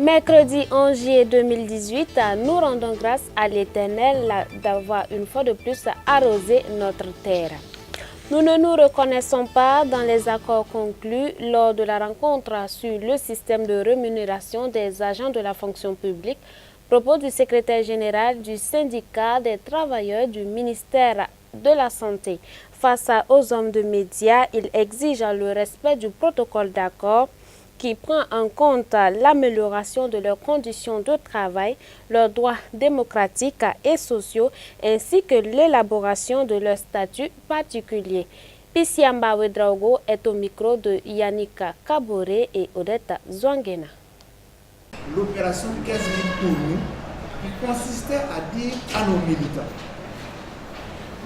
Mercredi 11 juillet 2018, nous rendons grâce à l'Éternel d'avoir une fois de plus arrosé notre terre. Nous ne nous reconnaissons pas dans les accords conclus lors de la rencontre sur le système de rémunération des agents de la fonction publique, propos du secrétaire général du syndicat des travailleurs du ministère de la Santé. Face aux hommes de médias, il exige le respect du protocole d'accord qui prend en compte l'amélioration de leurs conditions de travail, leurs droits démocratiques et sociaux, ainsi que l'élaboration de leur statut particulier. Pissiamba Ouedraogo est au micro de Yannick Kaboré et Odette Zouangena. L'opération 15 000 pour nous, qui consistait à dire à nos militants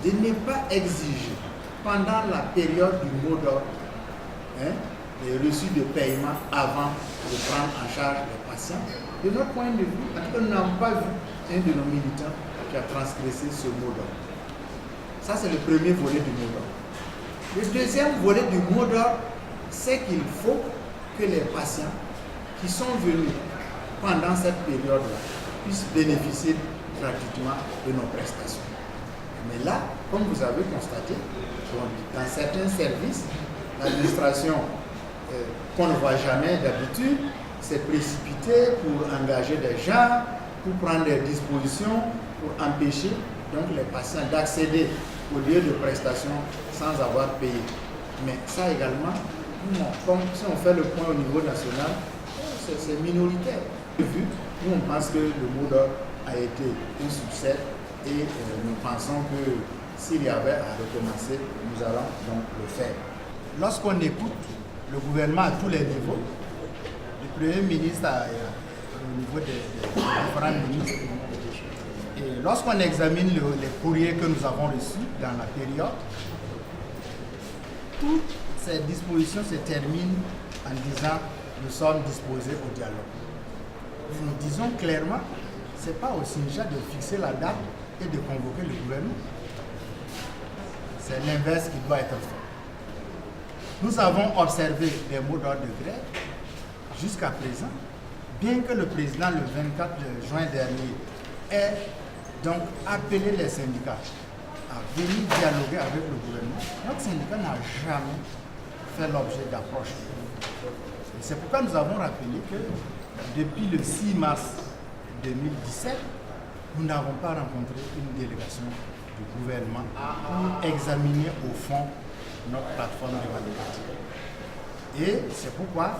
de ne pas exiger pendant la période du mot d'ordre les reçus de paiement avant de prendre en charge les patients. De notre point de vue, en tout cas, nous n'avons pas vu un de nos militants qui a transgressé ce mot d'ordre. Ça, c'est le premier volet du mot d'ordre. Le deuxième volet du mot d'ordre, c'est qu'il faut que les patients qui sont venus pendant cette période-là puissent bénéficier gratuitement de nos prestations. Mais là, comme vous avez constaté, dans certains services, l'administration qu'on ne voit jamais d'habitude s'est précipitée pour engager des gens, pour prendre des dispositions, pour empêcher donc les patients d'accéder au lieu de prestation sans avoir payé. Mais ça également, comme si on fait le point au niveau national, c'est minoritaire. Nous, on pense que le mot d'ordre a été un succès et nous pensons que s'il y avait à recommencer, nous allons donc le faire. Lorsqu'on écoute le gouvernement à tous les niveaux, du Premier ministre au niveau des différents ministres, et lorsqu'on examine les courriers que nous avons reçus dans la période, toutes ces dispositions se terminent en disant nous sommes disposés au dialogue. Mais nous disons clairement, ce n'est pas au Sinja de fixer la date et de convoquer le gouvernement. C'est l'inverse qui doit être fait. Nous avons observé des mots d'ordre de grève jusqu'à présent, bien que le président, le 24 juin dernier, ait donc appelé les syndicats à venir dialoguer avec le gouvernement. Notre syndicat n'a jamais fait l'objet d'approche. C'est pourquoi nous avons rappelé que depuis le 6 mars 2017, nous n'avons pas rencontré une délégation du gouvernement pour examiner au fond notre plateforme de validation. Et c'est pourquoi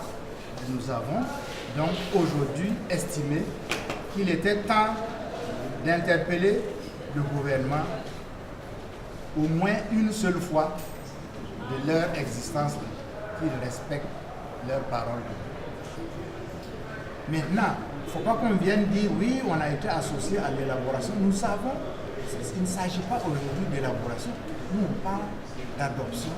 nous avons donc aujourd'hui estimé qu'il était temps d'interpeller le gouvernement au moins une seule fois de leur existence, qu'ils respectent leurs paroles. Maintenant, il ne faut pas qu'on vienne dire oui, on a été associé à l'élaboration. Nous savons, il ne s'agit pas aujourd'hui d'élaboration. Nous, on parle d'adoption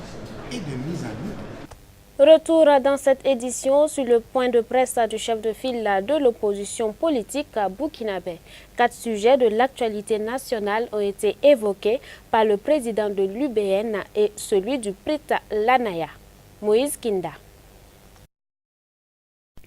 et de mise en œuvre. Retour dans cette édition sur le point de presse du chef de file de l'opposition politique burkinabé. 4 sujets de l'actualité nationale ont été évoqués par le président de l'UBN et celui du Prita Lanaya, Moïse Kinda.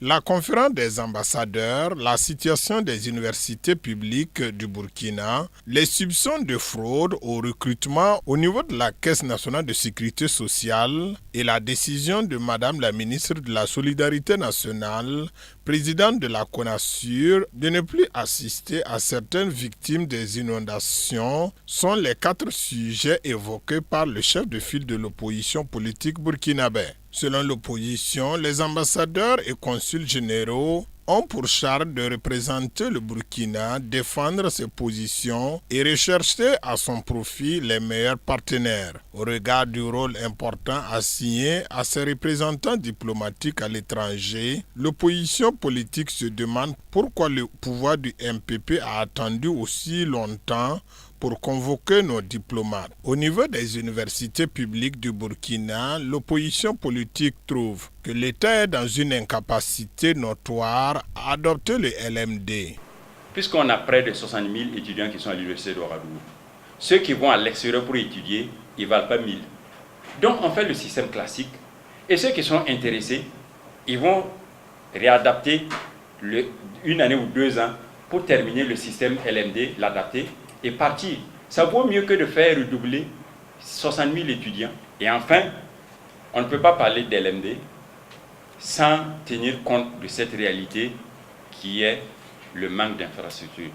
La conférence des ambassadeurs, la situation des universités publiques du Burkina, les soupçons de fraude au recrutement au niveau de la Caisse nationale de sécurité sociale et la décision de Madame la ministre de la Solidarité nationale, présidente de la CONASUR, de ne plus assister à certaines victimes des inondations sont les 4 sujets évoqués par le chef de file de l'opposition politique burkinabé. Selon l'opposition, les ambassadeurs et consuls généraux ont pour charge de représenter le Burkina, défendre ses positions et rechercher à son profit les meilleurs partenaires. Au regard du rôle important assigné à ses représentants diplomatiques à l'étranger, l'opposition politique se demande pourquoi le pouvoir du MPP a attendu aussi longtemps pour convoquer nos diplomates. Au niveau des universités publiques du Burkina, l'opposition politique trouve que l'État est dans une incapacité notoire à adopter le LMD. Puisqu'on a près de 60 000 étudiants qui sont à l'université d'Ouagadougou, ceux qui vont à l'extérieur pour étudier, ils ne valent pas 1000. Donc on fait le système classique et ceux qui sont intéressés, ils vont réadapter une année ou 2 ans pour terminer le système LMD, l'adapter et partir. Ça vaut mieux que de faire redoubler 60 000 étudiants. Et enfin, on ne peut pas parler d'LMD sans tenir compte de cette réalité qui est le manque d'infrastructures.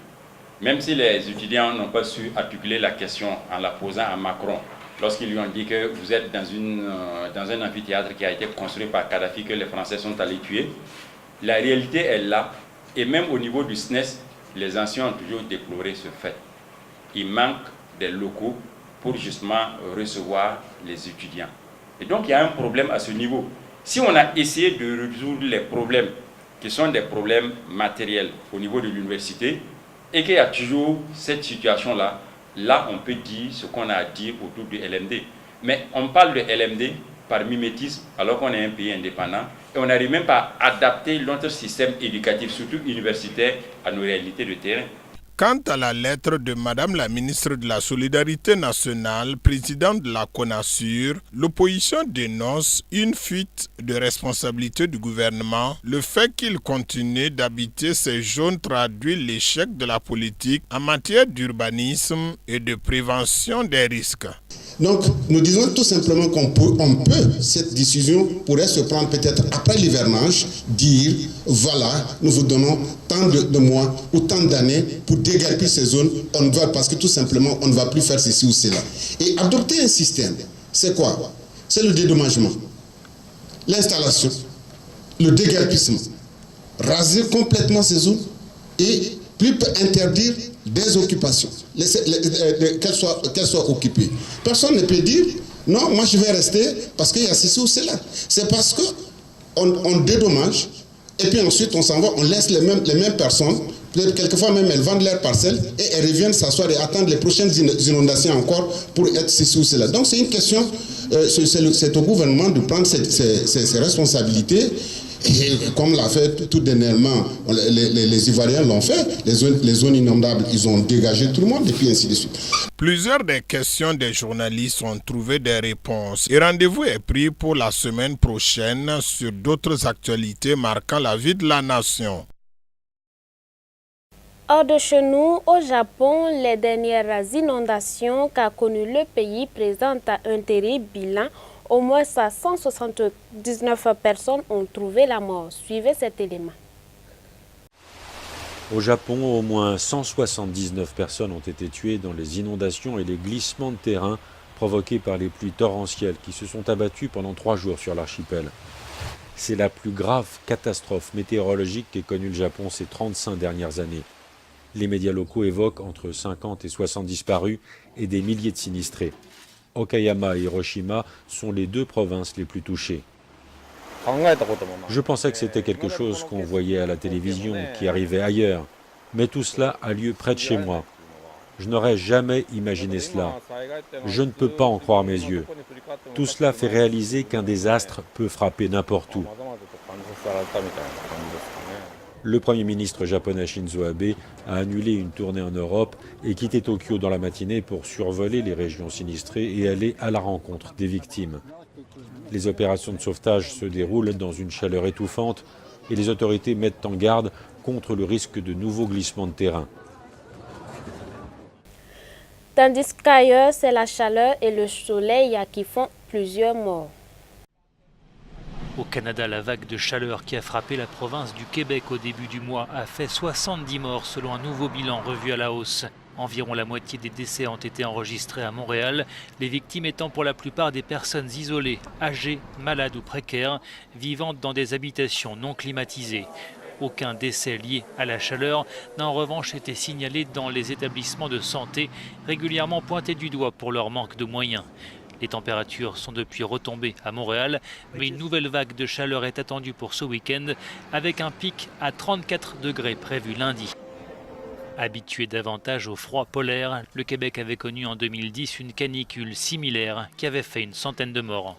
Même si les étudiants n'ont pas su articuler la question en la posant à Macron, lorsqu'ils lui ont dit que vous êtes dans un amphithéâtre qui a été construit par Kadhafi, que les Français sont allés tuer, la réalité est là. Et même au niveau du SNES, les anciens ont toujours déploré ce fait. Il manque des locaux pour justement recevoir les étudiants. Et donc il y a un problème à ce niveau. Si on a essayé de résoudre les problèmes qui sont des problèmes matériels au niveau de l'université, et qu'il y a toujours cette situation-là, là on peut dire ce qu'on a à dire autour du LMD. Mais on parle de LMD par mimétisme alors qu'on est un pays indépendant et on n'arrive même pas à adapter notre système éducatif, surtout universitaire, à nos réalités de terrain. Quant à la lettre de Madame la ministre de la Solidarité nationale, présidente de la CONASUR, l'opposition dénonce une fuite de responsabilité du gouvernement. Le fait qu'il continue d'habiter ces zones traduit l'échec de la politique en matière d'urbanisme et de prévention des risques. Donc, nous disons tout simplement qu'on peut, cette décision pourrait se prendre peut-être après l'hivernage, dire, voilà, nous vous donnons tant de mois ou tant d'années pour déguerpir ces zones, parce que tout simplement, on ne va plus faire ceci ou cela. Et adopter un système, c'est quoi? C'est le dédommagement, l'installation, le déguerpissement, raser complètement ces zones et plus interdire des occupations, qu'elles soient occupées. Personne ne peut dire, non, moi je vais rester parce qu'il y a ceci ou cela. C'est parce qu'on dédommage et puis ensuite on s'en va, on laisse les mêmes personnes, peut-être quelquefois même elles vendent leurs parcelles et elles reviennent s'asseoir et attendre les prochaines inondations encore pour être ceci ou cela. Donc c'est une question, c'est au gouvernement de prendre ses responsabilités. Et comme l'a fait tout dernièrement, les Ivoiriens l'ont fait, les zones inondables, ils ont dégagé tout le monde et puis ainsi de suite. Plusieurs des questions des journalistes ont trouvé des réponses. Et rendez-vous est pris pour la semaine prochaine sur d'autres actualités marquant la vie de la nation. Hors de chez nous, au Japon, les dernières inondations qu'a connues le pays présentent un terrible bilan. Au moins 179 personnes ont trouvé la mort. Suivez cet élément. Au Japon, au moins 179 personnes ont été tuées dans les inondations et les glissements de terrain provoqués par les pluies torrentielles qui se sont abattues pendant 3 jours sur l'archipel. C'est la plus grave catastrophe météorologique qu'ait connue le Japon ces 35 dernières années. Les médias locaux évoquent entre 50 et 60 disparus et des milliers de sinistrés. Okayama et Hiroshima sont les 2 provinces les plus touchées. Je pensais que c'était quelque chose qu'on voyait à la télévision, qui arrivait ailleurs. Mais tout cela a lieu près de chez moi. Je n'aurais jamais imaginé cela. Je ne peux pas en croire mes yeux. Tout cela fait réaliser qu'un désastre peut frapper n'importe où. Le Premier ministre japonais Shinzo Abe a annulé une tournée en Europe et quitté Tokyo dans la matinée pour survoler les régions sinistrées et aller à la rencontre des victimes. Les opérations de sauvetage se déroulent dans une chaleur étouffante et les autorités mettent en garde contre le risque de nouveaux glissements de terrain. Tandis qu'ailleurs, c'est la chaleur et le soleil qui font plusieurs morts. Au Canada, la vague de chaleur qui a frappé la province du Québec au début du mois a fait 70 morts selon un nouveau bilan revu à la hausse. Environ la moitié des décès ont été enregistrés à Montréal, les victimes étant pour la plupart des personnes isolées, âgées, malades ou précaires, vivant dans des habitations non climatisées. Aucun décès lié à la chaleur n'a en revanche été signalé dans les établissements de santé, régulièrement pointés du doigt pour leur manque de moyens. Les températures sont depuis retombées à Montréal, mais une nouvelle vague de chaleur est attendue pour ce week-end, avec un pic à 34 degrés prévu lundi. Habitué davantage au froid polaire, le Québec avait connu en 2010 une canicule similaire qui avait fait une centaine de morts.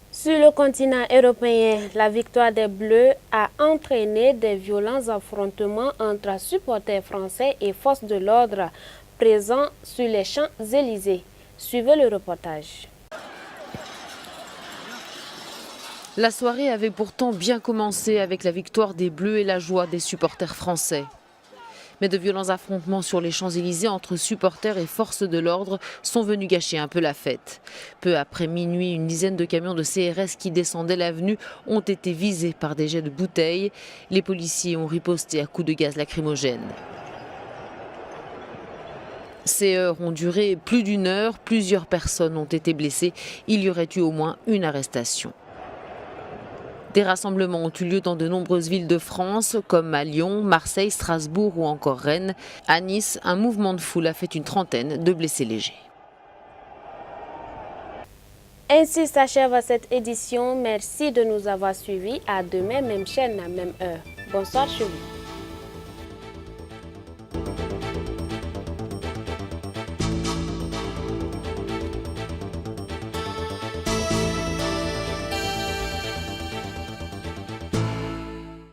Sur le continent européen, la victoire des Bleus a entraîné des violents affrontements entre supporters français et forces de l'ordre présents sur les Champs-Élysées. Suivez le reportage. La soirée avait pourtant bien commencé avec la victoire des Bleus et la joie des supporters français. Mais de violents affrontements sur les Champs-Élysées entre supporters et forces de l'ordre sont venus gâcher un peu la fête. Peu après minuit, une dizaine de camions de CRS qui descendaient l'avenue ont été visés par des jets de bouteilles. Les policiers ont riposté à coups de gaz lacrymogène. Ces heurts ont duré plus d'1 heure, plusieurs personnes ont été blessées. Il y aurait eu au moins une arrestation. Des rassemblements ont eu lieu dans de nombreuses villes de France, comme à Lyon, Marseille, Strasbourg ou encore Rennes. À Nice, un mouvement de foule a fait une trentaine de blessés légers. Ainsi s'achève cette édition. Merci de nous avoir suivis. À demain, même chaîne, même heure. Bonsoir chez vous.